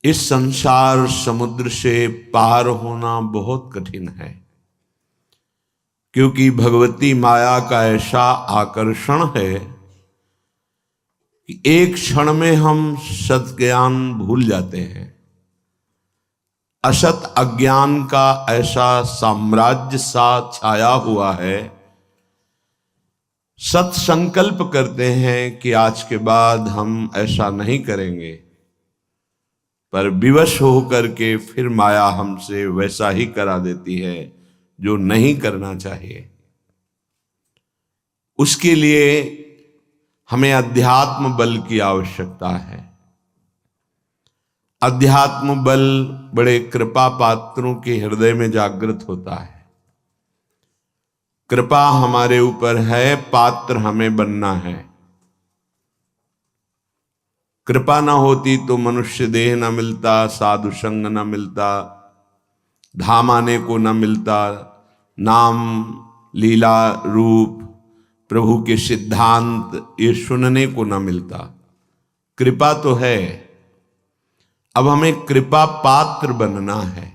इस संसार समुद्र से पार होना बहुत कठिन है, क्योंकि भगवती माया का ऐसा आकर्षण है कि एक क्षण में हम सत ज्ञान भूल जाते हैं। असत अज्ञान का ऐसा साम्राज्य सा छाया हुआ है। सत संकल्प करते हैं कि आज के बाद हम ऐसा नहीं करेंगे, पर विवश होकर के फिर माया हमसे वैसा ही करा देती है जो नहीं करना चाहिए। उसके लिए हमें अध्यात्म बल की आवश्यकता है। अध्यात्म बल बड़े कृपा पात्रों के हृदय में जागृत होता है। कृपा हमारे ऊपर है, पात्र हमें बनना है। कृपा ना होती तो मनुष्य देह न मिलता, साधु संग न मिलता, धाम आने को न मिलता, नाम लीला रूप प्रभु के सिद्धांत ये सुनने को न मिलता। कृपा तो है, अब हमें कृपा पात्र बनना है,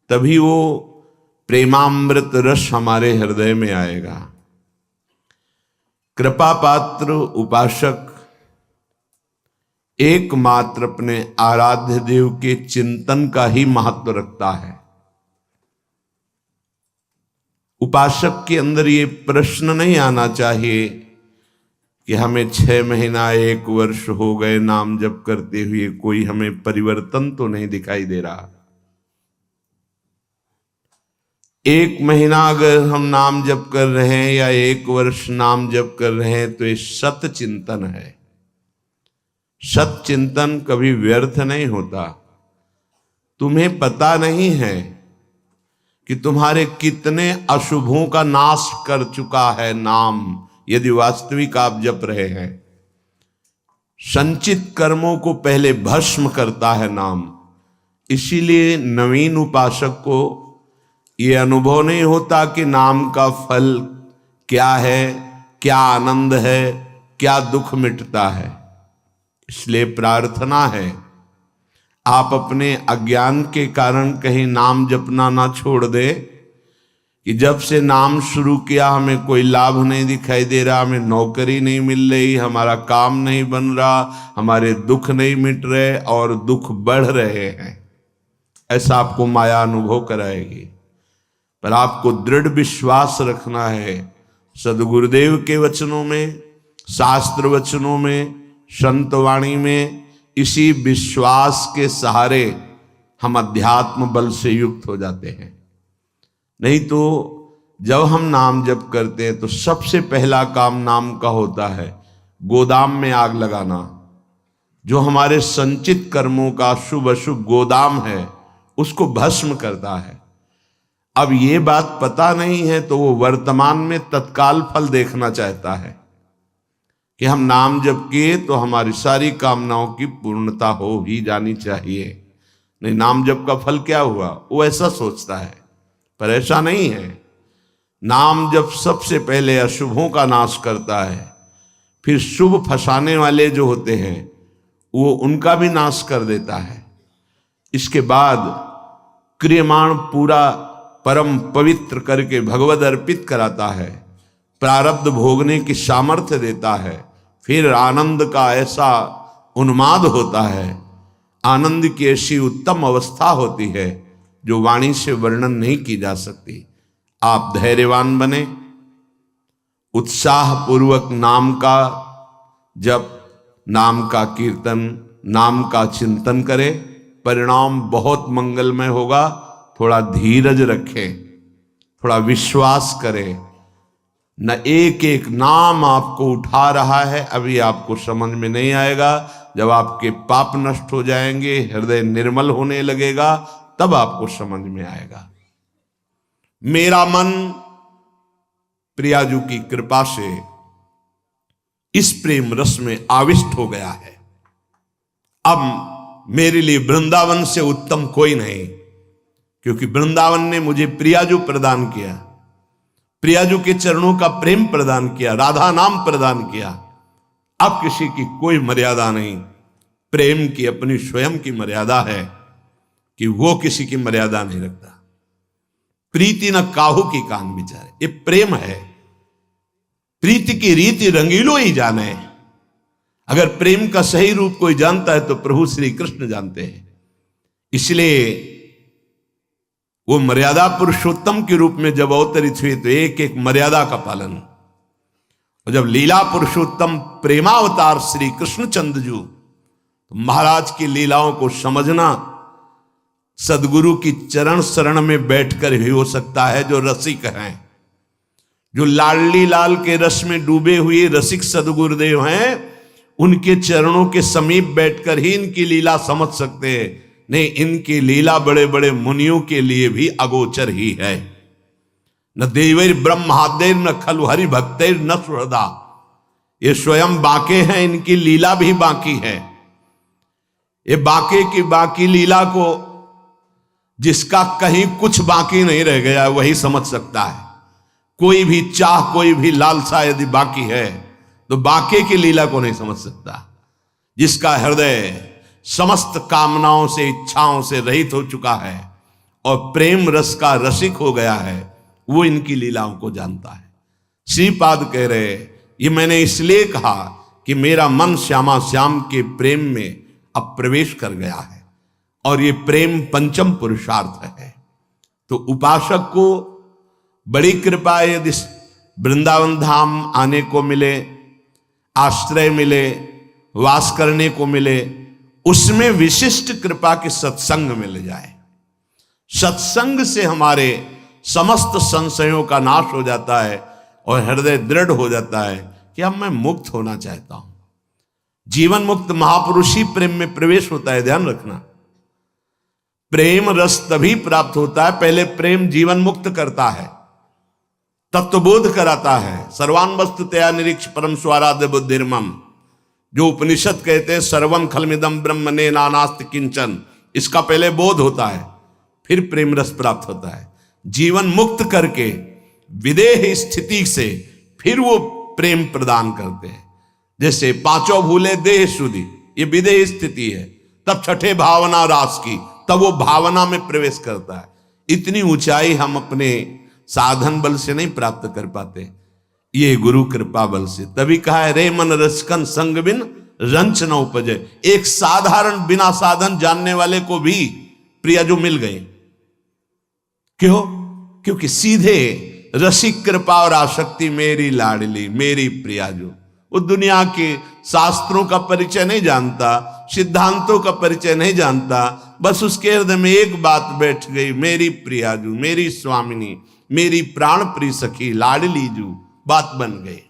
तभी वो प्रेमामृत रस हमारे हृदय में आएगा। कृपा पात्र उपासक एकमात्र अपने आराध्य देव के चिंतन का ही महत्व रखता है। उपासक के अंदर ये प्रश्न नहीं आना चाहिए कि हमें 6 महीना 1 वर्ष हो गए नाम जप करते हुए, कोई हमें परिवर्तन तो नहीं दिखाई दे रहा। 1 महीना अगर हम नाम जप कर रहे हैं या 1 वर्ष नाम जप कर रहे हैं तो ये सत चिंतन है। सत चिंतन कभी व्यर्थ नहीं होता। तुम्हें पता नहीं है कि तुम्हारे कितने अशुभों का नाश कर चुका है नाम, यदि वास्तविक आप जप रहे हैं। संचित कर्मों को पहले भस्म करता है नाम। इसीलिए नवीन उपासक को ये अनुभव नहीं होता कि नाम का फल क्या है, क्या आनंद है, क्या दुख मिटता है। इसलिए प्रार्थना है आप अपने अज्ञान के कारण कहीं नाम जपना ना छोड़ दे कि जब से नाम शुरू किया हमें कोई लाभ नहीं दिखाई दे रहा, हमें नौकरी नहीं मिल रही, हमारा काम नहीं बन रहा, हमारे दुख नहीं मिट रहे और दुख बढ़ रहे हैं। ऐसा आपको माया अनुभव कराएगी। पर आपको दृढ़ विश्वास रखना है सदगुरुदेव के वचनों में, शास्त्र वचनों में, संत वाणी में। इसी विश्वास के सहारे हम अध्यात्म बल से युक्त हो जाते हैं। नहीं तो जब हम नाम जप करते हैं तो सबसे पहला काम नाम का होता है गोदाम में आग लगाना। जो हमारे संचित कर्मों का शुभ अशुभ गोदाम है उसको भस्म करता है। अब ये बात पता नहीं है तो वो वर्तमान में तत्काल फल देखना चाहता है कि हम नाम जप किए तो हमारी सारी कामनाओं की पूर्णता हो ही जानी चाहिए। नहीं, नाम जप का फल क्या हुआ, वो ऐसा सोचता है। पर ऐसा नहीं है। नाम जप सबसे पहले अशुभों का नाश करता है, फिर शुभ फंसाने वाले जो होते हैं वो उनका भी नाश कर देता है। इसके बाद क्रियमाण पूरा परम पवित्र करके भगवद अर्पित कराता है, प्रारब्ध भोगने की सामर्थ्य देता है। फिर आनंद का ऐसा उन्माद होता है, आनंद की ऐसी उत्तम अवस्था होती है जो वाणी से वर्णन नहीं की जा सकती। आप धैर्यवान बने, उत्साह पूर्वक नाम का जप, नाम का कीर्तन, नाम का चिंतन करें। परिणाम बहुत मंगलमय होगा। थोड़ा धीरज रखें, थोड़ा विश्वास करें। न एक एक नाम आपको उठा रहा है, अभी आपको समझ में नहीं आएगा। जब आपके पाप नष्ट हो जाएंगे, हृदय निर्मल होने लगेगा, तब आपको समझ में आएगा। मेरा मन प्रियाजू की कृपा से इस प्रेम रस में आविष्ट हो गया है। अब मेरे लिए वृंदावन से उत्तम कोई नहीं, क्योंकि वृंदावन ने मुझे प्रियाजू प्रदान किया, प्रियाजू के चरणों का प्रेम प्रदान किया, राधा नाम प्रदान किया। अब किसी की कोई मर्यादा नहीं। प्रेम की अपनी स्वयं की मर्यादा है कि वो किसी की मर्यादा नहीं रखता। प्रीति न काहू की कान विचारे, ये प्रेम है। प्रीति की रीति रंगीलो ही जाने। अगर प्रेम का सही रूप कोई जानता है तो प्रभु श्री कृष्ण जानते हैं। इसलिए वो मर्यादा पुरुषोत्तम के रूप में जब अवतरित हुए तो एक एक मर्यादा का पालन। और जब लीला पुरुषोत्तम प्रेमावतार श्री कृष्णचंद्र जी, तो महाराज की लीलाओं को समझना सदगुरु की चरण शरण में बैठकर ही हो सकता है। जो रसिक हैं, जो लाडली लाल के रस में डूबे हुए रसिक सदगुरुदेव हैं, उनके चरणों के समीप बैठकर ही इनकी लीला समझ सकते हैं। नहीं, इनकी लीला बड़े बड़े मुनियों के लिए भी अगोचर ही है। न देवैर ब्रह्मादेर न खलु हरि भक्तेर न सुहृदा, ये स्वयं बाके हैं, इनकी लीला भी बाकी है। ये बाके की बाकी लीला को जिसका कहीं कुछ बाकी नहीं रह गया वही समझ सकता है। कोई भी चाह, कोई भी लालसा यदि बाकी है तो बाके की लीला को नहीं समझ सकता। जिसका हृदय समस्त कामनाओं से, इच्छाओं से रहित हो चुका है और प्रेम रस का रसिक हो गया है, वो इनकी लीलाओं को जानता है। श्रीपाद कह रहे, ये मैंने इसलिए कहा कि मेरा मन श्यामा श्याम के प्रेम में अब प्रवेश कर गया है और ये प्रेम पंचम पुरुषार्थ है। तो उपासक को बड़ी कृपा यदि वृंदावन धाम आने को मिले, आश्रय मिले, वास करने को मिले, उसमें विशिष्ट कृपा के सत्संग मिल जाए। सत्संग से हमारे समस्त संशयों का नाश हो जाता है और हृदय दृढ़ हो जाता है कि अब मैं मुक्त होना चाहता हूं। जीवन मुक्त महापुरुषी प्रेम में प्रवेश होता है, ध्यान रखना। प्रेम रस तभी प्राप्त होता है, पहले प्रेम जीवन मुक्त करता है, तत्वबोध कराता है। सर्वान वस्तु तया निरीक्ष परम स्वाराध्य बुद्धिर्मम, जो उपनिषद कहते हैं सर्वम खलमिदम ब्रह्मणे नानास्ति किंचन, इसका पहले बोध होता है, फिर प्रेम रस प्राप्त होता है। जीवन मुक्त करके विदेह स्थिति से फिर वो प्रेम प्रदान करते हैं। जैसे पांचों भूले देह शुद्धि, ये विदेह स्थिति है। तब छठे भावना रास की, तब वो भावना में प्रवेश करता है। इतनी ऊंचाई हम अपने साधन बल से नहीं प्राप्त कर पाते, ये गुरु कृपा बल से। तभी कहा है, रे मन रसकन संग बिन रंच न उपजे। एक साधारण बिना साधन जानने वाले को भी प्रिया जो मिल गए। क्यों? क्योंकि सीधे रसिक कृपा और आसक्ति मेरी लाडली मेरी प्रिया जो, वो दुनिया के शास्त्रों का परिचय नहीं जानता, सिद्धांतों का परिचय नहीं जानता, बस उसके हृदय में एक बात बैठ गई, मेरी प्रियाजू, मेरी स्वामिनी, मेरी प्राण प्रिय सखी लाडली जू, बात बन गई।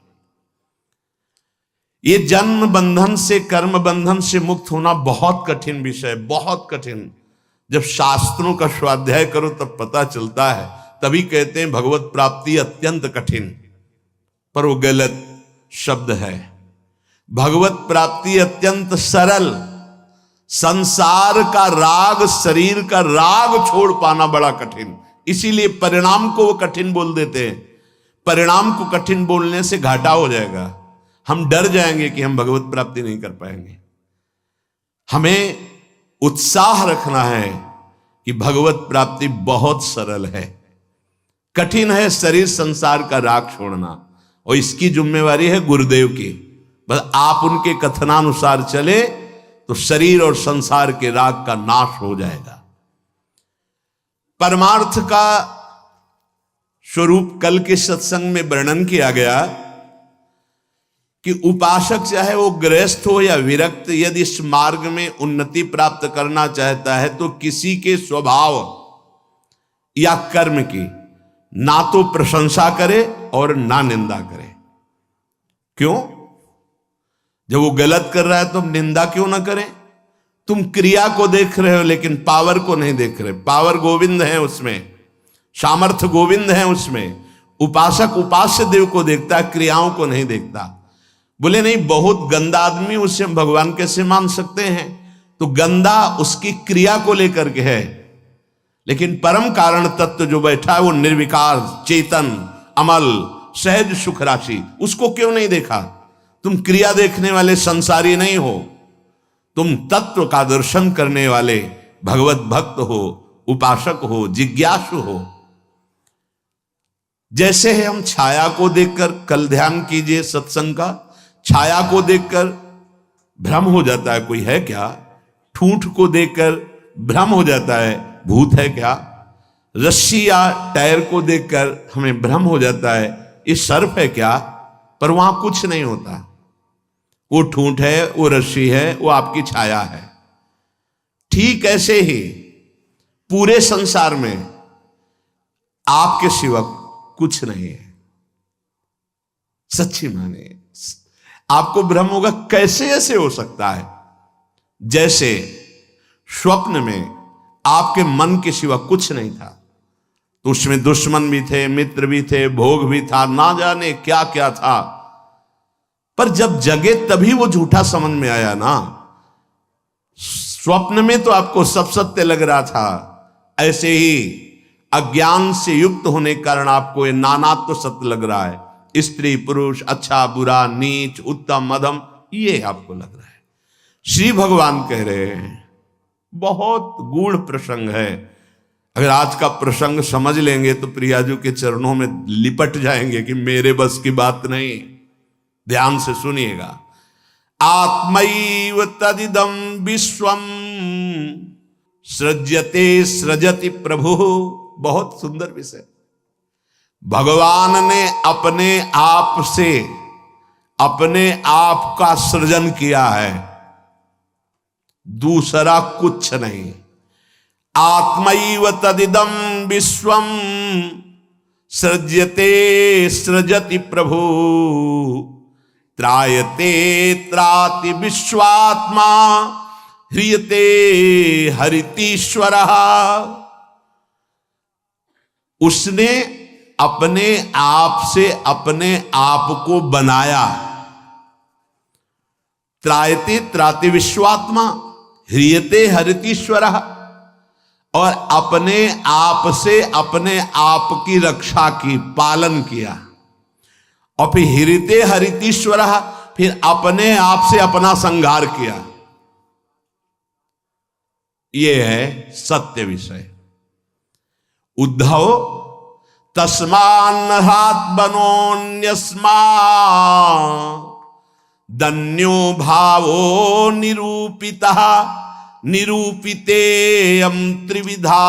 ये जन्म बंधन से, कर्म बंधन से मुक्त होना बहुत कठिन विषय, बहुत कठिन। जब शास्त्रों का स्वाध्याय करो तब पता चलता है। तभी कहते हैं भगवत प्राप्ति अत्यंत कठिन, पर वो गलत शब्द है। भगवत प्राप्ति अत्यंत सरल। संसार का राग, शरीर का राग छोड़ पाना बड़ा कठिन। इसीलिए परिणाम को वो कठिन बोल देते हैं। परिणाम को कठिन बोलने से घाटा हो जाएगा, हम डर जाएंगे कि हम भगवत प्राप्ति नहीं कर पाएंगे। हमें उत्साह रखना है कि भगवत प्राप्ति बहुत सरल है। कठिन है शरीर संसार का राग छोड़ना, और इसकी जिम्मेवारी है गुरुदेव की। बस आप उनके कथनानुसार चले तो शरीर और संसार के राग का नाश हो जाएगा। परमार्थ का स्वरूप कल के सत्संग में वर्णन किया गया कि उपासक चाहे वो गृहस्थ हो या विरक्त, यदि इस मार्ग में उन्नति प्राप्त करना चाहता है तो किसी के स्वभाव या कर्म की ना तो प्रशंसा करे और ना निंदा करे। क्यों? जब वो गलत कर रहा है तो निंदा क्यों ना करें? तुम क्रिया को देख रहे हो लेकिन पावर को नहीं देख रहे। पावर गोविंद है उसमें, सामर्थ्य गोविंद है उसमें। उपासक उपास्य देव को देखता है, क्रियाओं को नहीं देखता। बोले नहीं, बहुत गंदा आदमी, उसे हम भगवान कैसे मान सकते हैं? तो गंदा उसकी क्रिया को लेकर के है, लेकिन परम कारण तत्व जो बैठा है वो निर्विकार, चेतन, अमल, सहज सुख राशि, उसको क्यों नहीं देखा? तुम क्रिया देखने वाले संसारी नहीं हो, तुम तत्व का दर्शन करने वाले भगवत भक्त हो, उपासक हो, जिज्ञासु हो। जैसे है हम छाया को देखकर, कल ध्यान कीजिए सत्संग का, छाया को देखकर भ्रम हो जाता है कोई है क्या, ठूंठ को देखकर भ्रम हो जाता है भूत है क्या, रस्सी या टायर को देखकर हमें भ्रम हो जाता है ये सर्प है क्या, पर वहां कुछ नहीं होता। वो ठूंठ है, वो रस्सी है, वो आपकी छाया है। ठीक ऐसे ही पूरे संसार में आपके सिवा कुछ नहीं है। सच्ची माने आपको भ्रम होगा, कैसे ऐसे हो सकता है? जैसे स्वप्न में आपके मन के सिवा कुछ नहीं था, तो उसमें दुश्मन भी थे, मित्र भी थे, भोग भी था, ना जाने क्या क्या था, पर जब जगे तभी वो झूठा समझ में आया ना। स्वप्न में तो आपको सब सत्य लग रहा था, ऐसे ही अज्ञान से युक्त होने के कारण आपको ये नानात्व तो सत्य लग रहा है। स्त्री पुरुष, अच्छा बुरा, नीच उत्तम मध्यम, ये आपको लग रहा है। श्री भगवान कह रहे हैं, बहुत गूढ़ प्रसंग है। अगर आज का प्रसंग समझ लेंगे तो प्रियाजू के चरणों में लिपट जाएंगे कि मेरे बस की बात नहीं। ध्यान से सुनिएगा। आत्मैव तदिदं विश्वम सृज्यते सृजति प्रभु। बहुत सुंदर विषय। भगवान ने अपने आप से अपने आप का सृजन किया है, दूसरा कुछ नहीं। आत्मैव तदिदं विश्वम सृज्यते सृजति प्रभु त्रायते त्राति विश्वात्मा ह्रियते हरितीश्वरः। उसने अपने आप से अपने आप को बनाया। त्रायते त्राति विश्वात्मा ह्रियते हरितीश्वरः, और अपने आप से अपने आप की रक्षा की, पालन किया। और फिर ह्रियते हरितीश्वरः, फिर अपने आप से अपना संहार किया। यह है सत्य विषय। उद्धव तस्मान्नहात् बनोन्यस्मा दन्यो भावो निरूपितः निरूपितेयं त्रिविधा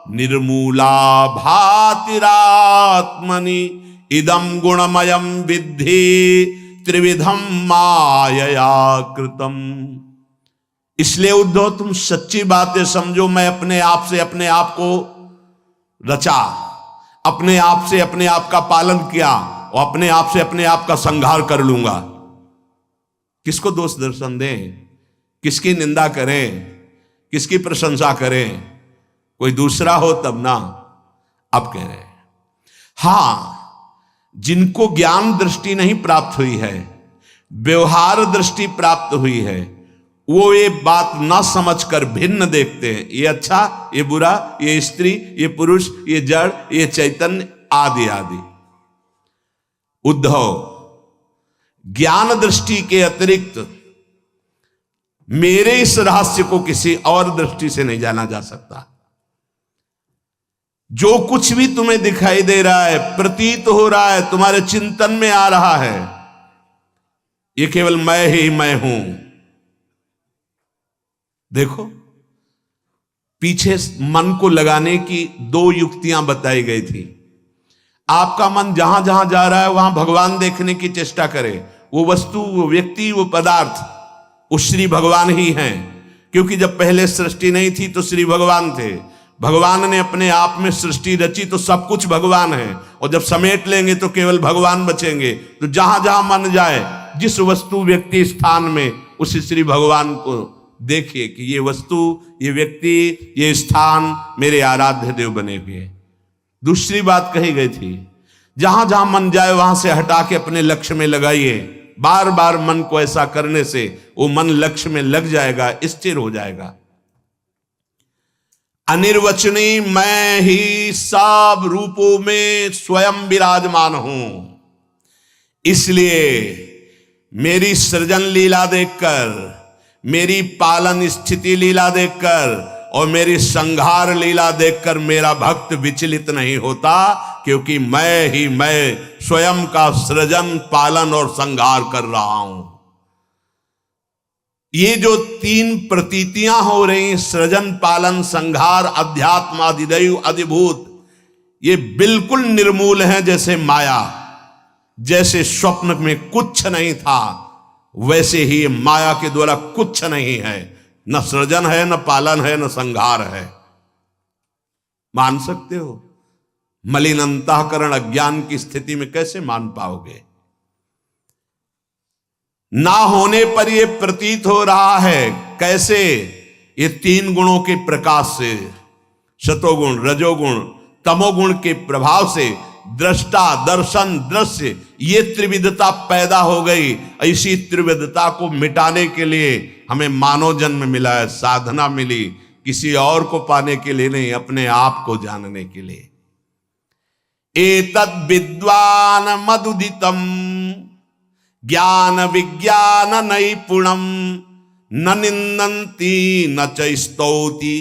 निर्मूला भातिरात्मनि इदं गुणमयं विद्धि त्रिविधं मायया कृतम्। इसलिए उद्धव तुम सच्ची बातें समझो। मैं अपने आप से अपने आप को रचा, अपने आप से अपने आप का पालन किया, और अपने आप से अपने आप का संहार कर लूंगा। किसको दोष दर्शन दें, किसकी निंदा करें, किसकी प्रशंसा करें? कोई दूसरा हो तब ना। अब कह रहे हैं, हां, जिनको ज्ञान दृष्टि नहीं प्राप्त हुई है, व्यवहार दृष्टि प्राप्त हुई है, वो ये बात ना समझकर भिन्न देखते हैं। ये अच्छा, ये बुरा, ये स्त्री, ये पुरुष, ये जड़, ये चैतन्य, आदि आदि। उद्धव, ज्ञान दृष्टि के अतिरिक्त मेरे इस रहस्य को किसी और दृष्टि से नहीं जाना जा सकता। जो कुछ भी तुम्हें दिखाई दे रहा है, प्रतीत हो रहा है, तुम्हारे चिंतन में आ रहा है, ये केवल मैं ही मैं हूं। देखो, पीछे मन को लगाने की दो युक्तियां बताई गई थी। आपका मन जहां जहां जा रहा है वहां भगवान देखने की चेष्टा करे। वो वस्तु, वो व्यक्ति, वो पदार्थ, वो श्री भगवान ही हैं। क्योंकि जब पहले सृष्टि नहीं थी तो श्री भगवान थे। भगवान ने अपने आप में सृष्टि रची तो सब कुछ भगवान है, और जब समेट लेंगे तो केवल भगवान बचेंगे। तो जहां जहां मन जाए, जिस वस्तु व्यक्ति स्थान में, उस श्री भगवान को देखिए कि ये वस्तु, ये व्यक्ति, ये स्थान मेरे आराध्य देव बने हुए। दूसरी बात कही गई थी, जहां जहां मन जाए वहां से हटा के अपने लक्ष्य में लगाइए। बार बार मन को ऐसा करने से वो मन लक्ष्य में लग जाएगा, स्थिर हो जाएगा। अनिर्वचनीय मैं ही सब रूपों में स्वयं विराजमान हूं। इसलिए मेरी सृजन लीला देखकर, मेरी पालन स्थिति लीला देखकर और मेरी संहार लीला देखकर मेरा भक्त विचलित नहीं होता, क्योंकि मैं स्वयं का सृजन, पालन और संहार कर रहा हूं। ये जो तीन प्रतीतियां हो रही, सृजन, पालन, संहार, अध्यात्म, अधिदैव, अधिभूत, ये बिल्कुल निर्मूल हैं। जैसे माया, जैसे स्वप्न में कुछ नहीं था, वैसे ही माया के द्वारा कुछ नहीं है। न सृजन है, न पालन है, न संहार है। मान सकते हो? मलिन अंतःकरण अज्ञान की स्थिति में कैसे मान पाओगे? ना होने पर यह प्रतीत हो रहा है। कैसे? ये तीन गुणों के प्रकाश से, सतोगुण, रजोगुण, तमोगुण के प्रभाव से दृष्टा, दर्शन, दृश्य, ये त्रिविधता पैदा हो गई। ऐसी त्रिविधता को मिटाने के लिए हमें मानव जन्म मिला है, साधना मिली, किसी और को पाने के लिए नहीं, अपने आप को जानने के लिए। एतद् विद्वान मदुदितम ज्ञान विज्ञान नैपुणम न निन्दन्ति न च स्तौति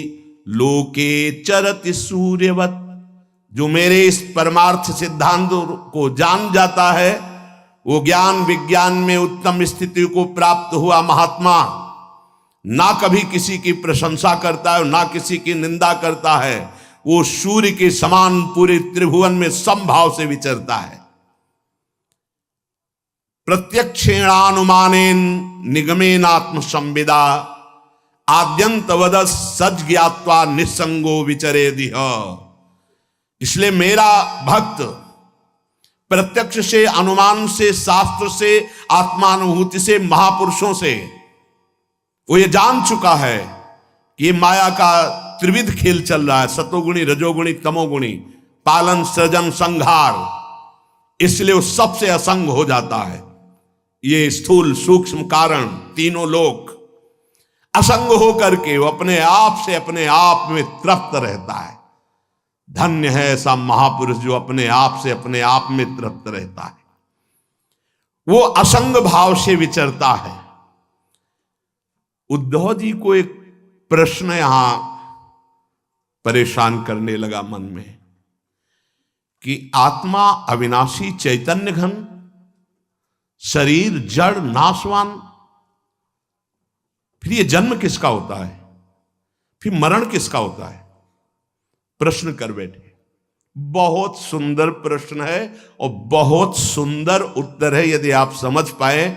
लोके चरति सूर्यवत्। जो मेरे इस परमार्थ सिद्धांत को जान जाता है, वो ज्ञान विज्ञान में उत्तम स्थिति को प्राप्त हुआ महात्मा ना कभी किसी की प्रशंसा करता है, ना किसी की निंदा करता है। वो सूर्य के समान पूरे त्रिभुवन में समभाव से विचरता है। प्रत्यक्षेणानुमानेन निगमेनात्म संविदा आद्यंतवद सज ज्ञात्वा निसंगो विचरेदिह। इसलिए मेरा भक्त प्रत्यक्ष से, अनुमान से, शास्त्र से, आत्मानुभूति से, महापुरुषों से वो ये जान चुका है कि ये माया का त्रिविध खेल चल रहा है, सतोगुणी, रजोगुणी, तमोगुणी, पालन, सृजन, संहार। इसलिए वो सबसे असंग हो जाता है। ये स्थूल सूक्ष्म कारण तीनों लोक असंग होकर के वो अपने आप से अपने आप में तृप्त रहता है। धन्य है ऐसा महापुरुष जो अपने आप से अपने आप में तृप्त रहता है, वो असंग भाव से विचरता है। उद्धव जी को एक प्रश्न यहां परेशान करने लगा मन में कि आत्मा अविनाशी चैतन्य घन, शरीर जड़ नाशवान, फिर ये जन्म किसका होता है, फिर मरण किसका होता है? प्रश्न कर बैठे। बहुत सुंदर प्रश्न है और बहुत सुंदर उत्तर है। यदि आप समझ पाए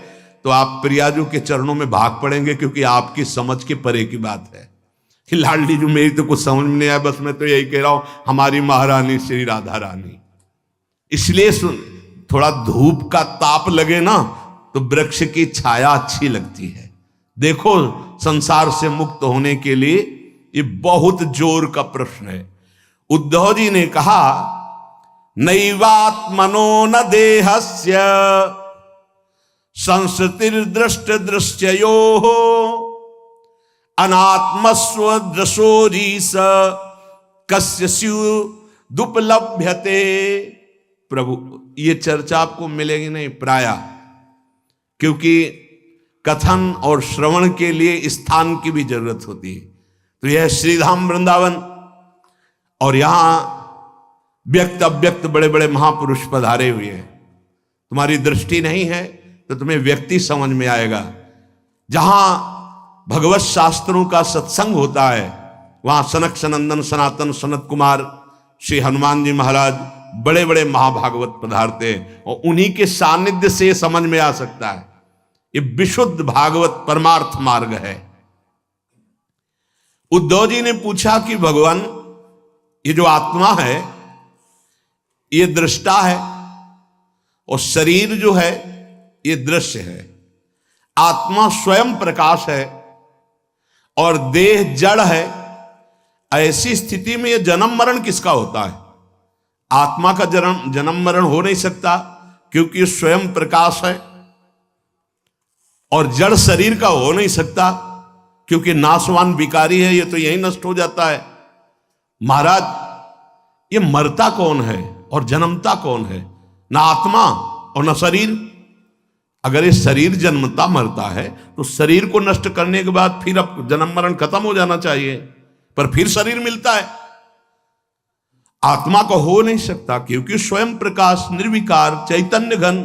तो आप प्रियाजू के चरणों में भाग पड़ेंगे, क्योंकि आपकी समझ के परे की बात है। कि लाडली जी मेरी तो कुछ समझ में नहीं आया, बस मैं तो यही कह रहा हूं हमारी महारानी श्री राधा रानी। इसलिए सुन, थोड़ा धूप का ताप लगे ना तो वृक्ष की छाया अच्छी लगती है। देखो, संसार से मुक्त होने के लिए ये बहुत जोर का प्रश्न है। उद्धव जी ने कहा, नैवात्मनो न देहस्य संसृतिर्दृष्ट दृश्ययो अनात्मस्व दृशोरीस कस्य स्युदुपलभ्यते। प्रभु, ये चर्चा आपको मिलेगी नहीं प्राय, क्योंकि कथन और श्रवण के लिए स्थान की भी जरूरत होती है। तो यह श्रीधाम वृंदावन और यहां व्यक्त अव्यक्त बड़े बड़े महापुरुष पधारे हुए हैं। तुम्हारी दृष्टि नहीं है तो तुम्हें व्यक्ति समझ में आएगा। जहां भगवत शास्त्रों का सत्संग होता है, वहां सनक सनंदन सनातन सनत कुमार श्री हनुमान जी महाराज बड़े बड़े महाभागवत पधारते हैं, और उन्हीं के सानिध्य से समझ में आ सकता है। ये विशुद्ध भागवत परमार्थ मार्ग है। उद्धव जी ने पूछा कि भगवान, ये जो आत्मा है ये दृष्टा है, और शरीर जो है ये दृश्य है। आत्मा स्वयं प्रकाश है और देह जड़ है। ऐसी स्थिति में ये जन्म मरण किसका होता है? आत्मा का जन्म मरण हो नहीं सकता, क्योंकि ये स्वयं प्रकाश है। और जड़ शरीर का हो नहीं सकता, क्योंकि नाशवान विकारी है, ये तो यही नष्ट हो जाता है। महाराज, ये मरता कौन है और जन्मता कौन है? ना आत्मा और ना शरीर। अगर ये शरीर जन्मता मरता है तो शरीर को नष्ट करने के बाद फिर अब जन्म मरण खत्म हो जाना चाहिए, पर फिर शरीर मिलता है। आत्मा को हो नहीं सकता, क्योंकि स्वयं प्रकाश निर्विकार चैतन्य घन।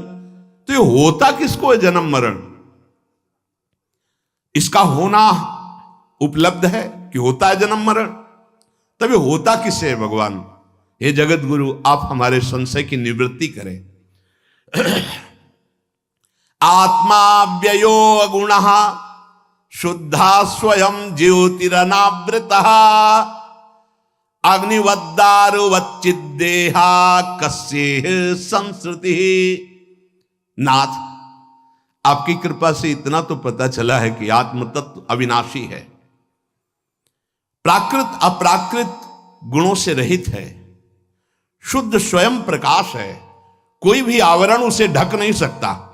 तो ये होता किसको है जन्म मरण? इसका होना उपलब्ध है कि होता है जन्म मरण, तब ये होता किससे है भगवान? हे जगत गुरु, आप हमारे संशय की निवृत्ति करें। आत्मा व्ययो गुण शुद्धा स्वयं ज्योतिरनावृता अग्निवद्दारुवच्चिदेहा कस्य संस्कृति। नाथ, आपकी कृपा से इतना तो पता चला है कि आत्म तत्व अविनाशी है, प्राकृत अप्राकृत गुणों से रहित है, शुद्ध स्वयं प्रकाश है, कोई भी आवरण उसे ढक नहीं सकता।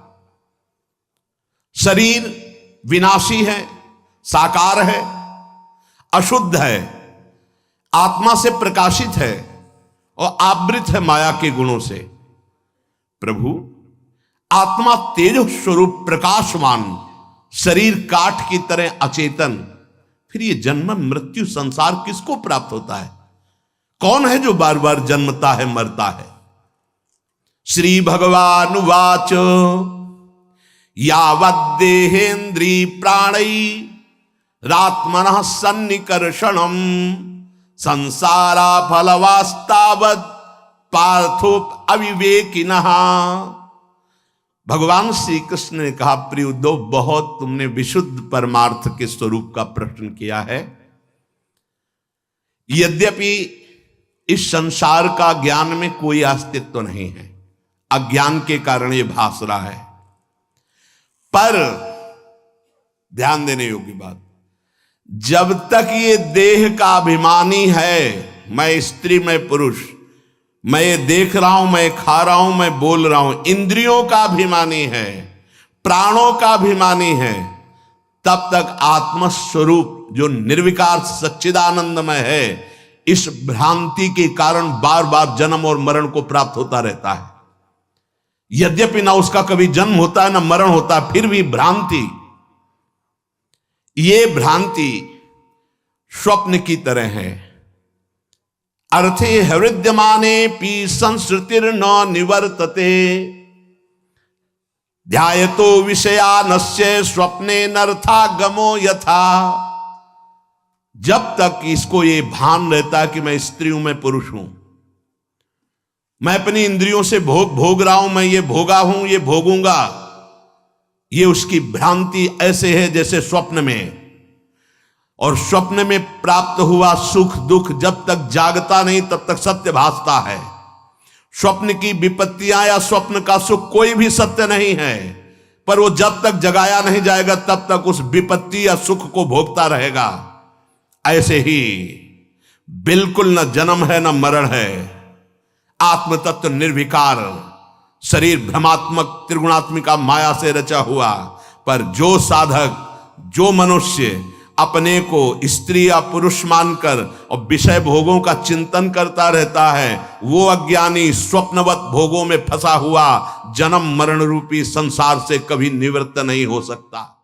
शरीर विनाशी है, साकार है, अशुद्ध है, आत्मा से प्रकाशित है और आवृत है माया के गुणों से। प्रभु, आत्मा तेज स्वरूप प्रकाशवान, शरीर काठ की तरह अचेतन, फिर ये जन्म मृत्यु संसार किसको प्राप्त होता है? कौन है जो बार बार जन्मता है मरता है? श्री भगवान वाच यावद्देहेन्द्री प्राणै रात्मनः सन्निकर्षणम संसारा फलवास्तावद पार्थो अविवेकिनः। भगवान श्री कृष्ण ने कहा, प्रिय उद्धव, बहुत तुमने विशुद्ध परमार्थ के स्वरूप का प्रश्न किया है। यद्यपि इस संसार का ज्ञान में कोई अस्तित्व नहीं है, अज्ञान के कारण यह भास रहा है, पर ध्यान देने योग्य बात, जब तक ये देह का अभिमानी है, मैं स्त्री मैं पुरुष, मैं ये देख रहा हूं, मैं खा रहा हूं, मैं बोल रहा हूं, इंद्रियों का अभिमानी है, प्राणों का अभिमानी है, तब तक आत्मस्वरूप जो निर्विकार सच्चिदानंदमय है, इस भ्रांति के कारण बार बार जन्म और मरण को प्राप्त होता रहता है। यद्यपि ना उसका कभी जन्म होता है ना मरण होता है, फिर भी भ्रांति, ये भ्रांति स्वप्न की तरह है। अर्थे हृद्यमाने पी संस्कृतिर न निवर्तते ध्यायतो विषयानस्य स्वप्ने नर्थागमो यथा। जब तक इसको ये भान रहता है कि मैं स्त्री हूं, मैं पुरुष हूं, मैं अपनी इंद्रियों से भोग रहा हूं, मैं ये भोगा हूं, ये भोगूंगा, ये उसकी भ्रांति ऐसे है जैसे स्वप्न में। और स्वप्न में प्राप्त हुआ सुख दुख जब तक जागता नहीं तब तक सत्य भासता है। स्वप्न की विपत्तियां या स्वप्न का सुख कोई भी सत्य नहीं है, पर वो जब तक जगाया नहीं जाएगा तब तक उस विपत्ति या सुख को भोगता रहेगा। ऐसे ही बिल्कुल न जन्म है न मरण है, आत्म तत्व निर्विकार, शरीर भ्रमात्मक त्रिगुणात्मिका माया से रचा हुआ। पर जो साधक, जो मनुष्य अपने को स्त्री या पुरुष मानकर और विषय भोगों का चिंतन करता रहता है, वो अज्ञानी स्वप्नवत भोगों में फंसा हुआ जन्म मरण रूपी संसार से कभी निवृत्त नहीं हो सकता।